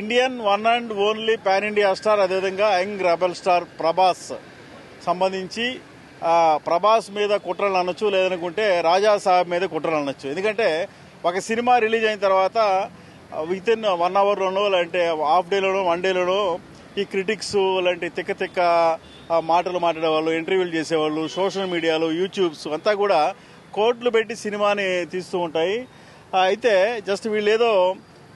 Indian one and only pan India star, అదేవిధంగా young rebel star Prabhas సంబంధించి ప్రభాస్ మీద కుట్రలు అనొచ్చు, లేదనుకుంటే రాజా సాహెబ్ మీద కుట్రలు అనొచ్చు. ఎందుకంటే ఒక సినిమా రిలీజ్ అయిన తర్వాత విత్ ఇన్ 1 అవర్లోనో లేదంటే హాఫ్ డేలోనో 1 డేలోనో ఈ క్రిటిక్స్ లాంటి తిక్క మాటలు మాట్లాడేవాళ్ళు, ఇంటర్వ్యూలు చేసేవాళ్ళు, సోషల్ మీడియాలో యూట్యూబ్స్ అంతా కూడా కోట్లు పెట్టి సినిమాని తీస్తూ ఉంటాయి. అయితే జస్ట్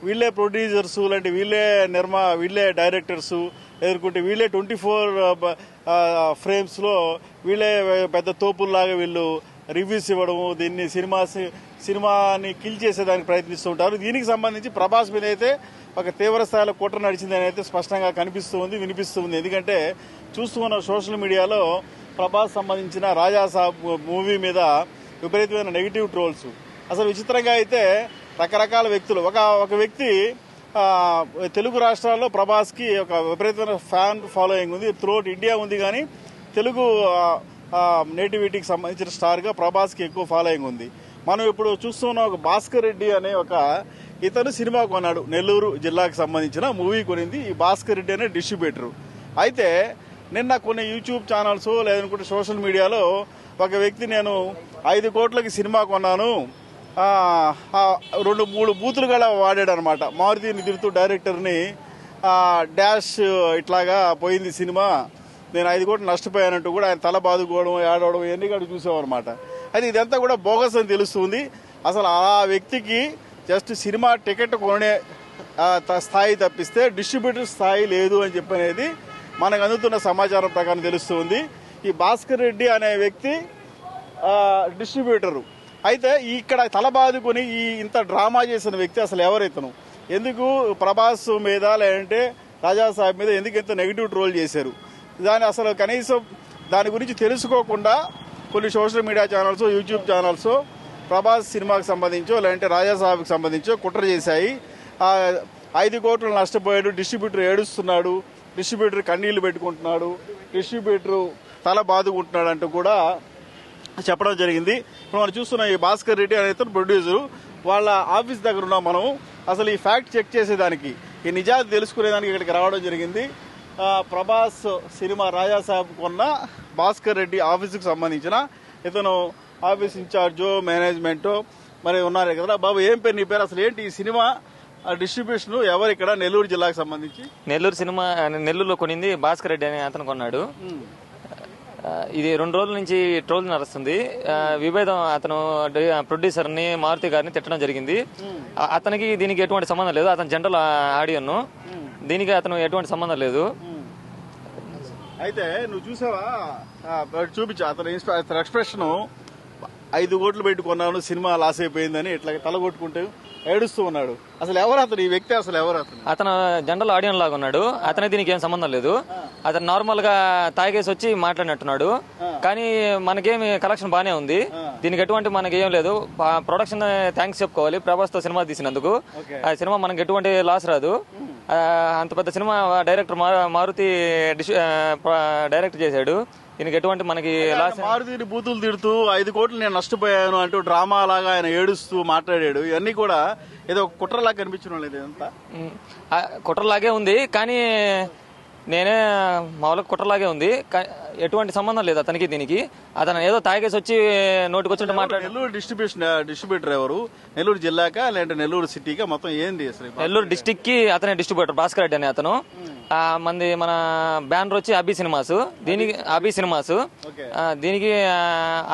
వీళ్ళే ప్రొడ్యూసర్స్ లాంటి వీళ్ళే డైరెక్టర్స్, ఎదుర్కొంటే వీళ్ళే 24 ఫ్రేమ్స్లో వీళ్ళే పెద్ద తోపుల్లాగా వీళ్ళు రివ్యూస్ ఇవ్వడము, దీన్ని సినిమాని కిల్ చేసేదానికి ప్రయత్నిస్తూ ఉంటారు. దీనికి సంబంధించి ప్రభాస్ మీద అయితే ఒక తీవ్ర స్థాయిలో కుట్ర నడిచిందని అయితే స్పష్టంగా వినిపిస్తుంది. ఎందుకంటే చూస్తున్న సోషల్ మీడియాలో ప్రభాస్ సంబంధించిన రాజా సాబ్ మూవీ మీద విపరీతమైన నెగిటివ్ ట్రోల్స్. అసలు విచిత్రంగా అయితే రకరకాల వ్యక్తులు, ఒక వ్యక్తి తెలుగు రాష్ట్రాల్లో ప్రభాస్కి ఒక విపరీతమైన ఫ్యాన్ ఫాలోయింగ్ ఉంది, త్రూఅవుట్ ఇండియా ఉంది. కానీ తెలుగు నేటివిటీకి సంబంధించిన స్టార్గా ప్రభాస్కి ఎక్కువ ఫాలోయింగ్ ఉంది. మనం ఇప్పుడు చూస్తున్న ఒక భాస్కర్ రెడ్డి అనే ఇతను సినిమా కొన్నాడు, నెల్లూరు జిల్లాకు సంబంధించిన మూవీ కొనింది ఈ భాస్కర్ రెడ్డి అనే డిస్ట్రిబ్యూటర్. అయితే నిన్న కొన్ని యూట్యూబ్ ఛానల్స్ లేదనుకుంటే సోషల్ మీడియాలో ఒక వ్యక్తి నేను 5 కోట్లకి సినిమా కొన్నాను, 2-3 బూతులు కూడా వాడాడు అనమాట. మారుతిని తిడుతూ డైరెక్టర్ని డాష్ ఇట్లాగా పోయింది సినిమా, నేను 5 కోట్లు నష్టపోయానంటూ కూడా ఆయన తల బాదుకోవడం, ఏడవడం ఇవన్నీ కూడా చూసామన్నమాట. అయితే ఇదంతా కూడా బోగస్ అని తెలుస్తుంది. అసలు ఆ వ్యక్తికి జస్ట్ సినిమా టికెట్ కొనే స్థాయి తప్పిస్తే డిస్ట్రిబ్యూటర్ స్థాయి లేదు అని చెప్పనేది మనకు అందుతున్న సమాచారం ప్రకారం తెలుస్తుంది. ఈ భాస్కర్ రెడ్డి అనే వ్యక్తి డిస్ట్రిబ్యూటరు. అయితే ఇక్కడ తల బాదుకొని ఇంత డ్రామా చేసిన వ్యక్తి అసలు ఎవరైతను, ఎందుకు ప్రభాస్ మీద లేదంటే రాజా సాహెబ్ మీద ఎందుకు ఇంత నెగిటివ్ ట్రోల్ చేశారు, అసలు కనీసం దాని గురించి తెలుసుకోకుండా కొన్ని social media channels, YouTube channels Prabhas సినిమాకి సంబంధించో లేదంటే రాజా సాహెబ్కి సంబంధించో కుట్ర చేశాయి. 5 కోట్లు నష్టపోయాడు, డిస్ట్రిబ్యూటర్ ఏడుస్తున్నాడు, డిస్ట్రిబ్యూటర్ కన్నీళ్లు పెట్టుకుంటున్నాడు, డిస్ట్రిబ్యూటర్ తల బాదుకుంటున్నాడు అంటూ కూడా చెప్పడం జరిగింది. ఇప్పుడు మనం చూస్తున్న ఈ భాస్కర్ రెడ్డి అనే ప్రొడ్యూసరు వాళ్ళ ఆఫీస్ దగ్గర ఉన్నాం మనం. అసలు ఈ ఫ్యాక్ట్ చెక్ చేసేదానికి, ఈ నిజాలు తెలుసుకునేదానికి ఇక్కడికి రావడం జరిగింది. ప్రభాస్ సినిమా రాజా సాహెబ్ కొన్న భాస్కర్ రెడ్డి ఆఫీసుకు సంబంధించిన ఇతను ఆఫీస్ ఇన్ఛార్జో మేనేజ్మెంటో మరి ఉన్నారు కదా. బాబు ఏం పేరు నీ పేరు, అసలు ఏంటి ఈ సినిమా డిస్ట్రిబ్యూషన్ ఎవరు ఇక్కడ నెల్లూరు జిల్లాకు సంబంధించి? నెల్లూరులో కొనింది భాస్కర్ రెడ్డి అని అతను కొన్నాడు. ఇది 2 రోజుల నుంచి ట్రోల్ నడుస్తుంది. విభేదం, అతను ప్రొడ్యూసర్ ని మారుతి గారిని తిట్టడం జరిగింది. అతనికి దీనికి ఎటువంటి సంబంధం లేదు, అతను జనరల్ ఆడియన్, దీనికి అతను ఎటువంటి సంబంధం లేదు. అయితే నువ్వు చూసావా, చూపించా అతను ఎక్స్ప్రెషన్, 5 కోట్లు పెట్టుకున్నాను సినిమా లాస్ అయిపోయిందని ఇట్లా తలగొట్టుకుంటూ ఏడుస్తూ ఉన్నాడు. అసలు ఎవరు అతను, ఈ వ్యక్తి అసలు ఎవరు? అతను జనరల్ ఆడియన్ లాగా ఉన్నాడు. అతనికి దీనికి ఏం సంబంధం లేదు. అతను నార్మల్ గా తాగేసి వచ్చి మాట్లాడినట్టున్నాడు. కానీ మనకేమి కలెక్షన్ బానే ఉంది, దీనికి ఎటువంటి మనకి ఏం లేదు. ప్రొడక్షన్ థ్యాంక్స్ చెప్పుకోవాలి ప్రభాస్ తో సినిమా తీసినందుకు. ఆ సినిమా మనకి ఎటువంటి లాస్ రాదు. అంత పెద్ద సినిమా డైరెక్టర్ మారుతి డైరెక్ట్ చేశాడు. దీనికి ఎటువంటి మనకి మారుతిని బూతులు తిడుతూ 5 కోట్లు నేను నష్టపోయాను అంటూ డ్రామా లాగా ఆయన ఏడుస్తూ మాట్లాడాడు. ఇవన్నీ కూడా ఏదో కుట్రలాగా కనిపించడం లేదు, ఇదంతా కుట్రలాగే ఉంది. కానీ నేనే మామూలుగా కుట్రలాగే ఉంది, ఎటువంటి సంబంధం లేదు అతనికి దీనికి. అతను ఏదో తాగేసి వచ్చి నోటికొచ్చి మాట్లాడు. నెల్లూరు డిస్ట్రిబ్యూటర్ ఎవరు? నెల్లూరు జిల్లాకా లేదంటే నెల్లూరు సిటీకా, మొత్తం ఏంది అసలు? నెల్లూరు డిస్టిక్ కి అతనే డిస్ట్రిబ్యూటర్ భాస్కర్ రెడ్డి అని అతను. మన బ్యానర్ వచ్చి అభి సినిమాస్, దీనికి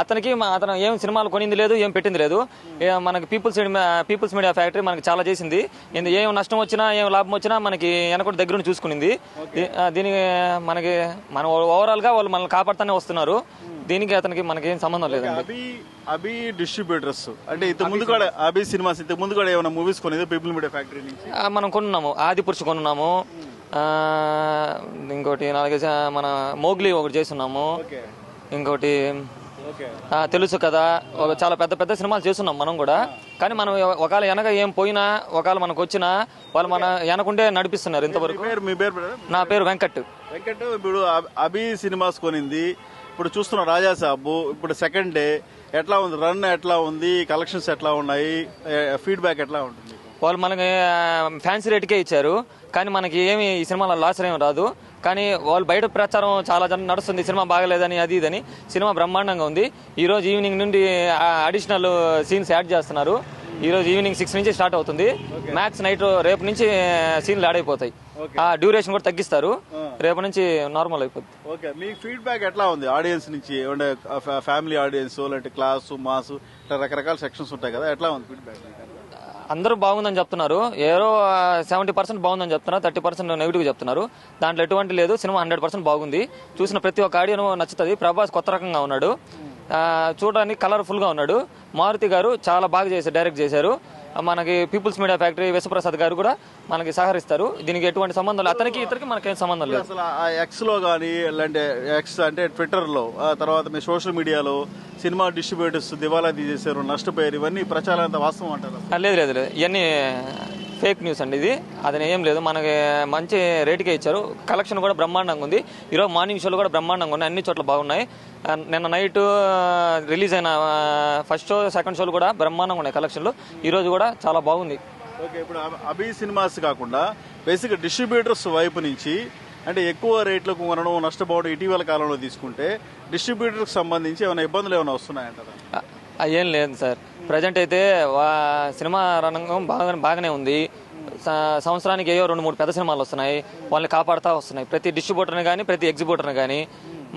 అతనికి అతను ఏం సినిమాలు కొనింది లేదు, ఏం పెట్టింది లేదు. మనకి పీపుల్స్ మీడియా ఫ్యాక్టరీ మనకి చాలా చేసింది. ఏం నష్టం వచ్చినా ఏం లాభం వచ్చినా మనకి వెనక దగ్గర చూసుకునింది. దీనికి మన ఓవరాల్ గా వాళ్ళు మనల్ని కాపాడుతూనే వస్తున్నారు. దీనికి అతనికి మనకి ఏం సంబంధం లేదండి. అభి డిస్ట్రిబ్యూటర్స్ అంటే ఇంతకు ముందు కూడా అభి సినిమాస్ ఇంతకు ముందు కూడా ఏమైనా మూవీస్ కొనేది పీపుల్ మీడియా ఫ్యాక్టరీ నుంచి మనం కొన్నాము. ఆదిపురుషు కొన్నాము, ఇంకోటి 4 మన మోగ్లీ ఒకటి చేస్తున్నాము, ఇంకోటి తెలుసు కదా, చాలా పెద్ద పెద్ద సినిమాలు చేస్తున్నాం మనం కూడా. కానీ మనం ఒకవేళ వెనక ఏం పోయినా, ఒకవేళ మనకు వచ్చినా వాళ్ళు మన వెనకుండే నడిపిస్తున్నారు ఇంతవరకు. నా పేరు వెంకట్. ఇప్పుడు అభి సినిమాస్ కొనింది, ఇప్పుడు చూస్తున్న రాజా సాబు, ఇప్పుడు సెకండ్ డే ఎట్లా ఉంది, రన్ ఎట్లా ఉంది, కలెక్షన్స్ ఎట్లా ఉన్నాయి, ఫీడ్బ్యాక్ ఎట్లా ఉంటుంది? వాళ్ళు మనకి ఫ్యాన్సీ రేటుకే ఇచ్చారు, కానీ మనకి ఏమి ఈ సినిమాలో లాస్ ఏమి రాదు. కానీ వాళ్ళు బయట ప్రచారం చాలా జనం నడుస్తుంది, సినిమా బాగలేదని అది ఇదని. సినిమా బ్రహ్మాండంగా ఉంది. ఈరోజు ఈవినింగ్ నుండి అడిషనల్ సీన్స్ యాడ్ చేస్తున్నారు. ఈరోజు ఈవినింగ్ 6 నుంచి స్టార్ట్ అవుతుంది. మ్యాక్స్ నైట్ రేపు నుంచి సీన్లు యాడ్ అయిపోతాయి. ఆ డ్యూరేషన్ కూడా తగ్గిస్తారు, రేపు నుంచి నార్మల్ అయిపోద్ది. ఓకే, మీ ఫీడ్బ్యాక్ ఎట్లా ఉంది ఆడియన్స్ నుంచి? అంటే ఫ్యామిలీ ఆడియన్స్, లేదంటే క్లాసు, మాసు, ఇట్లా రకరకాల సెక్షన్స్ ఉంటాయి కదా, ఎట్లా ఉంది ఫీడ్బ్యాక్? అందరూ బాగుందని చెప్తున్నారు. ఏదో 70% బాగుందని చెప్తున్నారు, 30% నెగిటివ్ చెప్తున్నారు. దాంట్లో ఎటువంటి లేదు. సినిమా 100% బాగుంది. చూసిన ప్రతి ఒక్క ఆడియన్ నచ్చుతుంది. ప్రభాస్ కొత్త రకంగా ఉన్నాడు, చూడడానికి కలర్ఫుల్ గా ఉన్నాడు. మారుతి గారు చాలా బాగా డైరెక్ట్ చేశారు. మనకి పీపుల్స్ మీడియా ఫ్యాక్టరీ విశ్వప్రసాద్ గారు కూడా మనకి సహకరిస్తారు. దీనికి ఎటువంటి సంబంధం లేదు, అతనికి ఇతరికి మనకేం సంబంధం లేదు. అసలు ఆ ఎక్స్ లో కానీ, లేదంటే ఎక్స్ అంటే ట్విట్టర్ లో, తర్వాత మీ సోషల్ మీడియాలో సినిమా డిస్ట్రిబ్యూటర్స్ దివాలా తీసేశారు, నష్టపోయారు, ఇవన్నీ ప్రచారం అంత వాస్తవం అంటారు? లేదు లేదు లేదు, ఇవన్నీ ఫేక్ న్యూస్ అండి. ఇది అది ఏం లేదు. మనకి మంచి రేటుకే ఇచ్చారు. కలెక్షన్ కూడా బ్రహ్మాండంగా ఉంది. ఈరోజు మార్నింగ్ షోలు కూడా బ్రహ్మాండంగా ఉన్నాయి, అన్ని చోట్ల బాగున్నాయి. నిన్న నైట్ రిలీజ్ అయిన ఫస్ట్ షో, సెకండ్ షోలు కూడా బ్రహ్మాండంగా ఉన్నాయి కలెక్షన్లు. ఈరోజు కూడా చాలా బాగుంది. ఓకే, ఇప్పుడు అభి సినిమాస్ కాకుండా బేసిక్ డిస్ట్రిబ్యూటర్స్ వైపు నుంచి అంటే ఎక్కువ రేట్లకు కొనడం, నష్టపోవడం ఇటీవల కాలంలో తీసుకుంటే డిస్ట్రిబ్యూటర్కి సంబంధించి ఏమైనా ఇబ్బందులు ఏమైనా వస్తున్నాయంటారా? ఏం లేదు సార్. ప్రజెంట్ అయితే సినిమా రంగం బాగానే ఉంది. సంవత్సరానికి ఏవో 2-3 పెద్ద సినిమాలు వస్తున్నాయి, వాళ్ళని కాపాడుతూ వస్తున్నాయి. ప్రతి డిస్ట్రిబ్యూటర్ని కానీ, ప్రతి ఎగ్జిబ్యూటర్ని కానీ.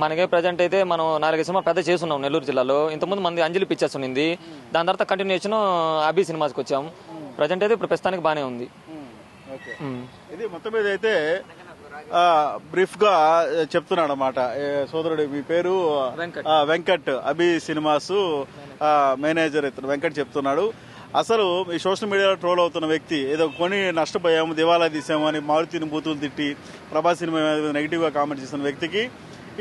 మనకే ప్రజెంట్ అయితే మనం 4 సినిమా పెద్ద చేస్తున్నాం నెల్లూరు జిల్లాలో. ఇంతకుముందు మంది అంజలి పిక్చర్స్ ఉన్నింది, దాని తర్వాత కంటిన్యూషన్ అభి సినిమాస్కి వచ్చాం. ప్రజెంట్ అయితే ఇప్పుడు ప్రస్తుతానికి బాగానే ఉంది. ఇది మొత్తం మీద అయితే బ్రీఫ్ గా చెప్తున్నాడు అన్నమాట సోదరుడు. మీ పేరు? వెంకట్. అభి సినిమాస్ మేనేజర్ ఇతను వెంకట్ చెప్తున్నాడు. అసలు ఈ సోషల్ మీడియాలో ట్రోల్ అవుతున్న వ్యక్తి, ఏదో కొని నష్టపోయాము, దివాలా తీసాము అని మారుతిని బూతులు తిట్టి ప్రభాస్ సినిమా నెగిటివ్ గా కామెంట్ చేస్తున్న వ్యక్తికి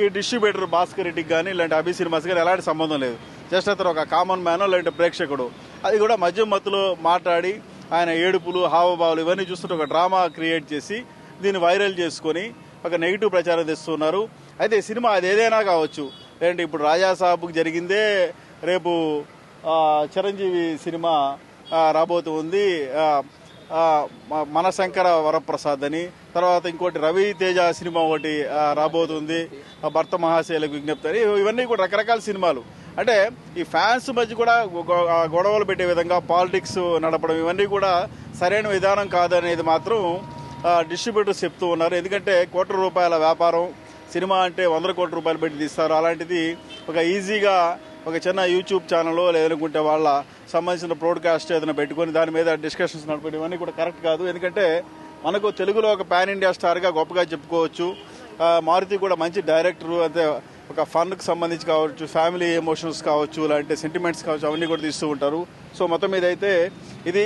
ఈ డిస్ట్రిబ్యూటర్ భాస్కర్ రెడ్డికి కానీ, ఇలాంటి అభి సినిమాస్ కానీ ఎలాంటి సంబంధం లేదు. జస్ట్ అతను ఒక కామన్ మ్యాన్, లేదంటే ప్రేక్షకుడు. అది కూడా మధ్య మత్తులో మాట్లాడి ఆయన ఏడుపులు, హావభావాలు ఇవన్నీ చూస్తుంటే ఒక డ్రామా క్రియేట్ చేసి దీన్ని వైరల్ చేసుకొని ఒక నెగిటివ్ ప్రచారం తెస్తున్నారు. అయితే సినిమా అది ఏదైనా కావచ్చు. లేదంటే ఇప్పుడు రాజా సాబుకి జరిగిందే రేపు చిరంజీవి సినిమా రాబోతుంది, మనశంకర వరప్రసాద్ అని. తర్వాత ఇంకోటి రవితేజ సినిమా ఒకటి రాబోతుంది, భర్త మహాశైలకు విజ్ఞప్తి అని. ఇవన్నీ కూడా రకరకాల సినిమాలు. అంటే ఈ ఫ్యాన్స్ మధ్య కూడా గొడవలు పెట్టే విధంగా పాలిటిక్స్ నడపడం, ఇవన్నీ కూడా సరైన విధానం కాదనేది మాత్రం డిస్ట్రిబ్యూటర్స్ చెప్తూ ఉన్నారు. ఎందుకంటే ₹1,00,00,000 వ్యాపారం, సినిమా అంటే 100 కోట్ల రూపాయలు పెట్టి తీస్తారు. అలాంటిది ఒక ఈజీగా ఒక చిన్న యూట్యూబ్ ఛానల్లో లేదనుకుంటే వాళ్ళ సంబంధించిన బ్రాడ్కాస్ట్ ఏదైనా పెట్టుకొని దాని మీద డిస్కషన్స్ నడపడం ఇవన్నీ కూడా కరెక్ట్ కాదు. ఎందుకంటే మనకు తెలుగులో ఒక పాన్ ఇండియా స్టార్గా గొప్పగా చెప్పుకోవచ్చు. మారుతి కూడా మంచి డైరెక్టర్. అంటే ఒక ఫన్కి సంబంధించి కావచ్చు, ఫ్యామిలీ ఎమోషన్స్ కావచ్చు, లేదంటే సెంటిమెంట్స్ కావచ్చు, అవన్నీ కూడా తీస్తూ ఉంటారు. సో మొత్తం మీద అయితే ఇది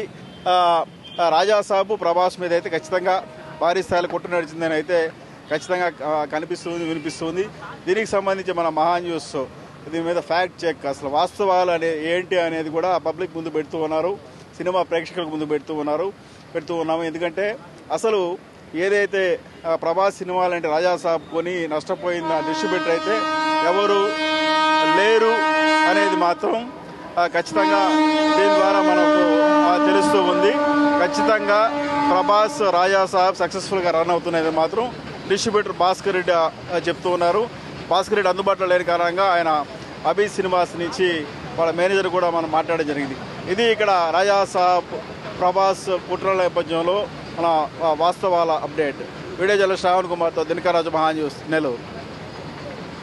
రాజా సాబు ప్రభాస్ మీద అయితే ఖచ్చితంగా భారీ స్థాయిలో కొట్టు నడిచిందని అయితే ఖచ్చితంగా కనిపిస్తుంది, వినిపిస్తుంది. దీనికి సంబంధించి మన మహా న్యూస్ దీని మీద ఫ్యాక్ట్ చెక్, అసలు వాస్తవాలు ఏంటి అనేది కూడా పబ్లిక్ ముందు పెడుతూ ఉన్నారు, సినిమా ప్రేక్షకులకు ముందు పెడుతూ ఉన్నాము. ఎందుకంటే అసలు ఏదైతే ప్రభాస్ సినిమాలంటే రాజా సాబ్ కొని నష్టపోయిన డిస్ట్రిబ్యూటర్ అయితే ఎవరు లేరు అనేది మాత్రం ఖచ్చితంగా దీని ద్వారా మనకు తెలుస్తూ ఉంది. ఖచ్చితంగా ప్రభాస్ రాజా సాబ్ సక్సెస్ఫుల్గా రన్ అవుతున్నది మాత్రం డిస్ట్రిబ్యూటర్ భాస్కర్ రెడ్డి చెప్తూ ఉన్నారు. భాస్కర్ రెడ్డి అందుబాటులో లేని కారణంగా ఆయన అభి సినిమాస్ నుంచి వాళ్ళ మేనేజర్ కూడా మనం మాట్లాడడం జరిగింది. ఇది ఇక్కడ రాజా సాబ్ ప్రభాస్ కుట్రల నేపథ్యంలో మన వాస్తవాల అప్డేట్. వీడియో జర్నలిస్ట్ శ్రావణ్ కుమార్తో దినకరాజు, మహా న్యూస్, నెల్లూరు.